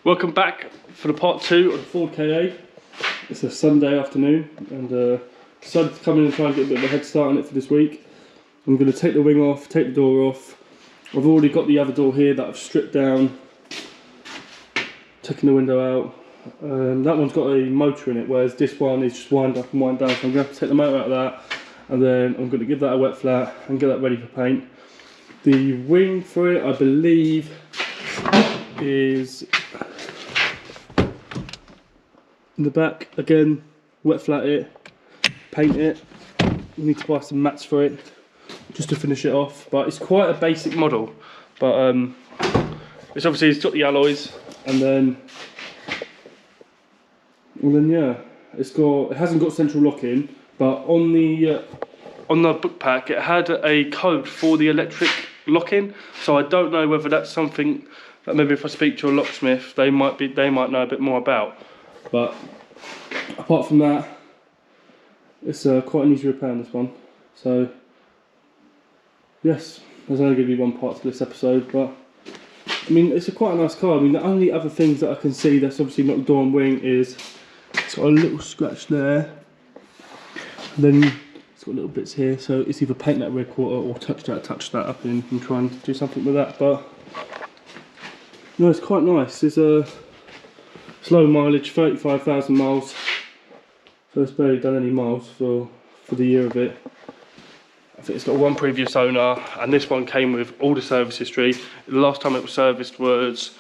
Welcome back for the part 2 of the Ford KA. It's a Sunday afternoon and decided to come in and try and get a bit of a head start on it for this week. I'm going to take the wing off, take the door off. I've already got the other door here that I've stripped down, taking the window out. That one's got a motor in it, whereas this one is just wind up and wind down. So I'm going to have to take the motor out of that, and then I'm going to give that a wet flat and get that ready for paint. The wing for it, I believe, is in the back. Again, wet flat it, paint it. We need to buy some mats for it just to finish it off, but it's quite a basic model. But it's got the alloys, and then yeah, it hasn't got central locking, but on the book pack it had a code for the electric locking. So I don't know whether that's something that maybe if I speak to a locksmith they might know a bit more about. But apart from that, it's quite an easy repair on this one. So yes, there's only going to be one part to this episode, but I mean, it's quite a nice car. I mean, the only other things that I can see that's obviously not the door and wing is it's got a little scratch there, and then it's got little bits here, so it's either paint that rear quarter or touch that up and try and do something with that. But no, it's quite nice. It's a slow mileage, 35,000 miles, so it's barely done any miles for the year of it. I think it's got one previous owner, and this one came with all the service history. The last time it was serviced was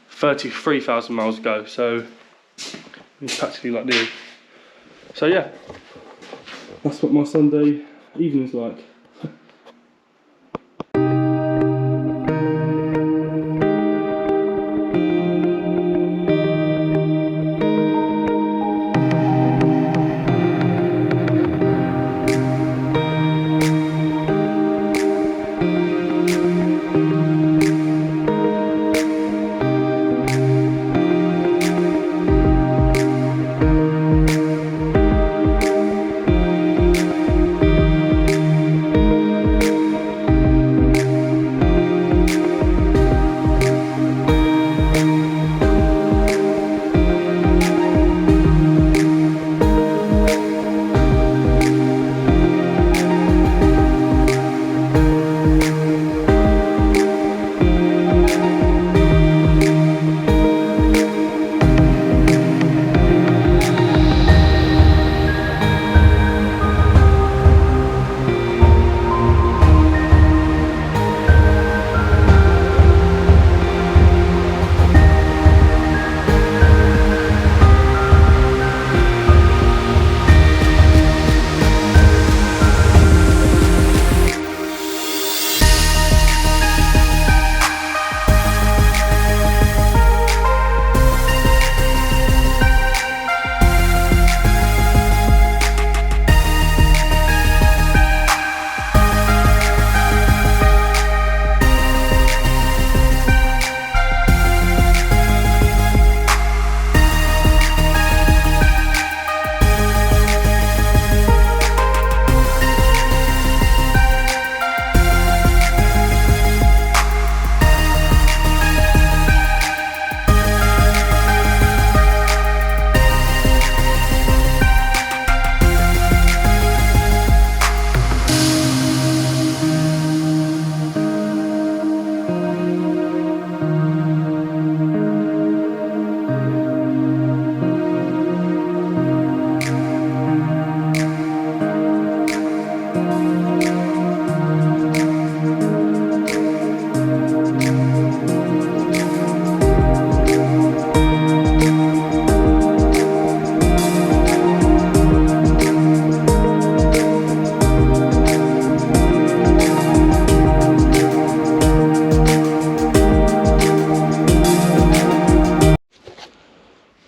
33,000 miles ago, so it's practically like new. So yeah, that's what my Sunday evening's like.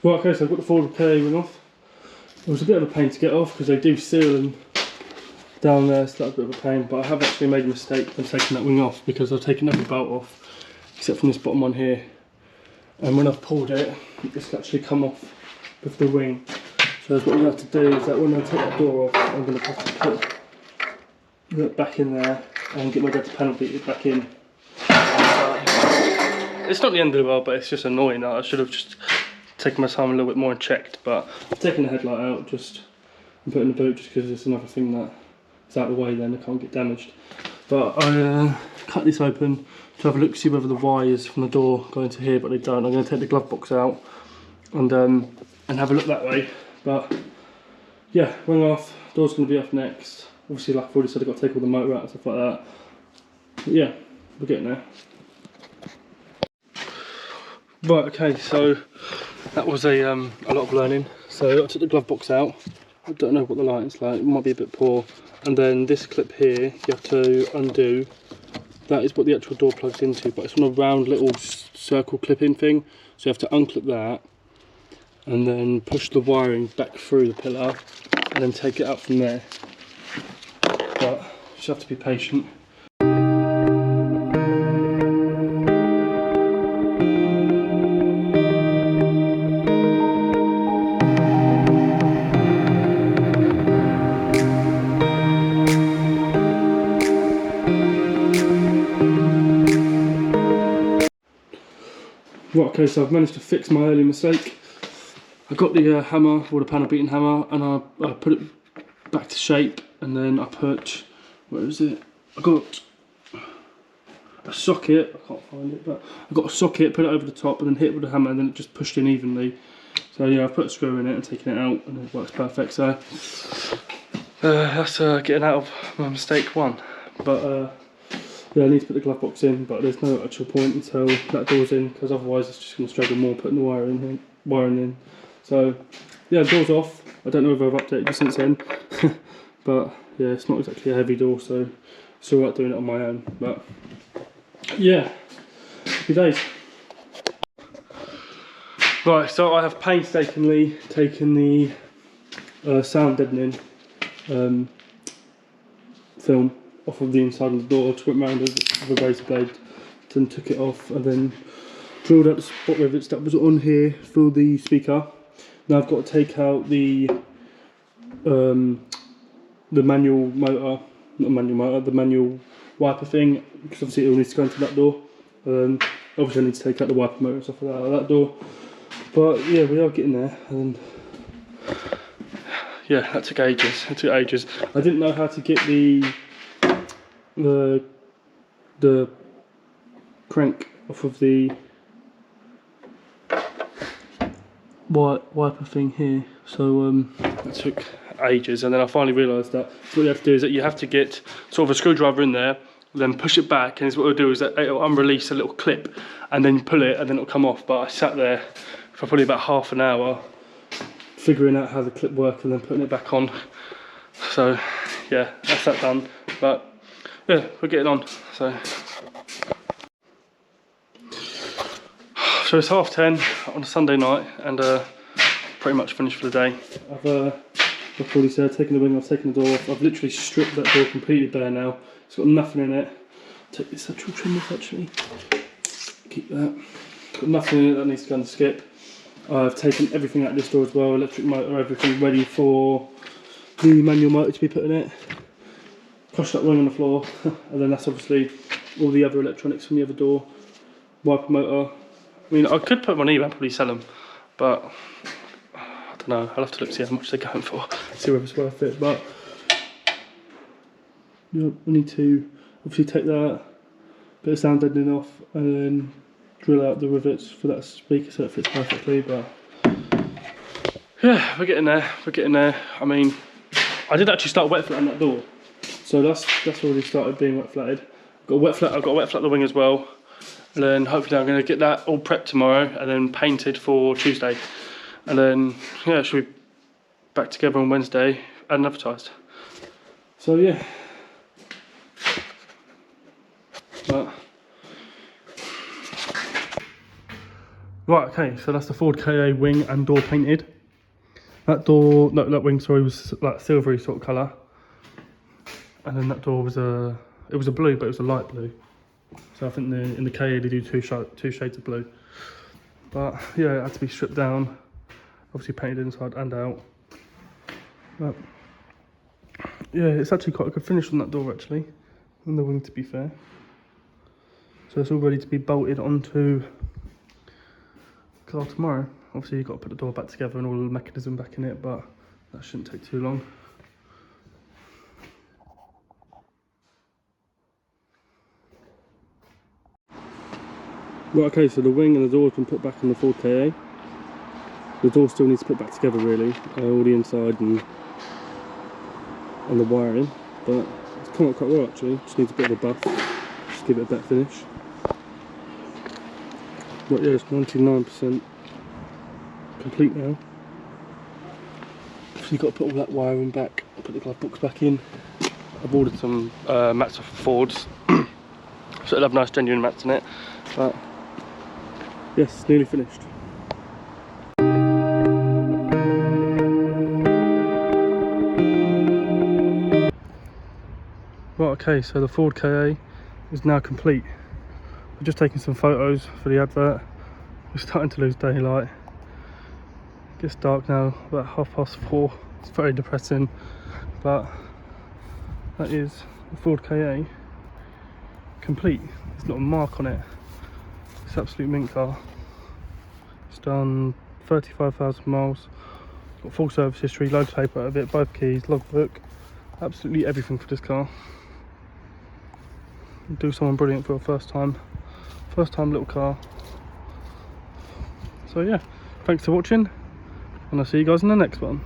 Right, okay, so I've got the Ford KA wing off. It was a bit of a pain to get off because they do seal them down there, so that's a bit of a pain. But I have actually made a mistake when taking that wing off, because I've taken every bolt off except from this bottom one here. And when I've pulled it, it's actually come off with the wing. So what I'm going to have to do is that when I take that door off, I'm going to have to put that back in there and get my dad to panel beat it back in. It's not the end of the world, but it's just annoying. I should have just taken my time a little bit more and checked. But I've taken the headlight out just and put it in the boot just because it's another thing that is out of the way. Then it can't get damaged. But I cut this open to have a look, see whether the wires from the door go into here, but they don't. I'm going to take the glove box out and have a look that way. But yeah, wing off. Door's going to be off next. Obviously, like I've already said, I've got to take all the motor out and stuff like that. But yeah, we're getting there. Right, okay, so that was a lot of learning. So I took the glove box out. I don't know what the lighting's like, it might be a bit poor. And then this clip here, you have to undo. That is what the actual door plugs into, but it's on a round little circle clip-in thing. So you have to unclip that and then push the wiring back through the pillar and then take it out from there. But you just have to be patient. Right, okay, so I've managed to fix my early mistake. I got the hammer, or the panel beating hammer, and I put it back to shape, and then I put, where is it? I got a socket, I can't find it, but I got a socket, put it over the top, and then hit it with the hammer, and then it just pushed in evenly. So yeah, I've put a screw in it and taken it out, and it works perfect. So that's getting out of my mistake one. But yeah, I need to put the glove box in, but there's no actual point until that door's in, because otherwise it's just going to struggle more putting the wiring in. So yeah, the door's off. I don't know if I've updated you since then, but yeah, it's not exactly a heavy door, so it's alright doing it on my own. But yeah, happy days. Right, so I have painstakingly taken the sound deadening film off of the inside of the door, took it round with a razor blade, then took it off, and then drilled out the spot rivets that was on here for the speaker. Now I've got to take out the manual motor, not manual motor, the manual wiper thing, because obviously it all needs to go into that door. Obviously I need to take out the wiper motor and stuff like that out of that door. But yeah, we are getting there, and yeah, that took ages. It took ages. I didn't know how to get the crank off of the wiper thing here, so that took ages, and then I finally realised that what you have to do is that you have to get sort of a screwdriver in there, then push it back, and what it'll do is that it'll unrelease a little clip, and then you pull it, and then it'll come off. But I sat there for probably about half an hour figuring out how the clip worked and then putting it back on. So yeah, that's that done. But yeah, we're getting on. So it's 10:30 on a Sunday night, and pretty much finished for the day. I've like already said, taken the wing off, taken the door off. I've literally stripped that door completely bare now. It's got nothing in it. Take this actual trim off actually. Keep that. Got nothing in it that needs to go on the skip. I've taken everything out of this door as well, electric motor, everything ready for the manual motor to be put in it. Crushed that wing on the floor, and then that's obviously all the other electronics from the other door. Wiper motor. I mean, I could put them on eBay and probably sell them, but I don't know. I'll have to look see how much they're going for, see whether it's worth it. But yeah, we need to obviously take that bit of sound deadening off, and then drill out the rivets for that speaker so it fits perfectly. But yeah, we're getting there. We're getting there. I mean, I did actually start wet flatting that door, so that's already started being wet flatted. I've got a wet flat the wing as well, and then hopefully I'm going to get that all prepped tomorrow and then painted for Tuesday, and then yeah, it should be back together on Wednesday and advertised. So yeah, but right, okay, so that's the Ford KA wing and door painted. That door, no, that wing, sorry, was like silvery sort of colour, and then that door was a blue, but it was a light blue. So I think in the KA they do two shades of blue. But yeah, it had to be stripped down, obviously painted inside and out. But yeah, it's actually quite a good finish on that door actually, and the wing, to be fair. So it's all ready to be bolted onto the car tomorrow. Obviously you've got to put the door back together and all the mechanism back in it, but that shouldn't take too long. Right, okay, so the wing and the door's been put back on the Ford KA. The door still needs to put back together really, all the inside and the wiring, but it's come out quite well actually. Just needs a bit of a buff, just give it a better finish. But yeah, it's 99% complete now. So you've got to put all that wiring back, put the glove box back in. I've ordered some mats off Fords, so it'll have nice genuine mats in it. But yes, nearly finished. Right, okay, so the Ford KA is now complete. I've just taken some photos for the advert. We're starting to lose daylight. It gets dark now, about 4:30. It's very depressing, but that is the Ford KA complete. There's not a mark on it. It's an absolute mint car. It's done 35,000 miles. Got full service history, loads of paper out of it, both keys, logbook, absolutely everything for this car. Do someone brilliant for a first time little car. So yeah, thanks for watching, and I'll see you guys in the next one.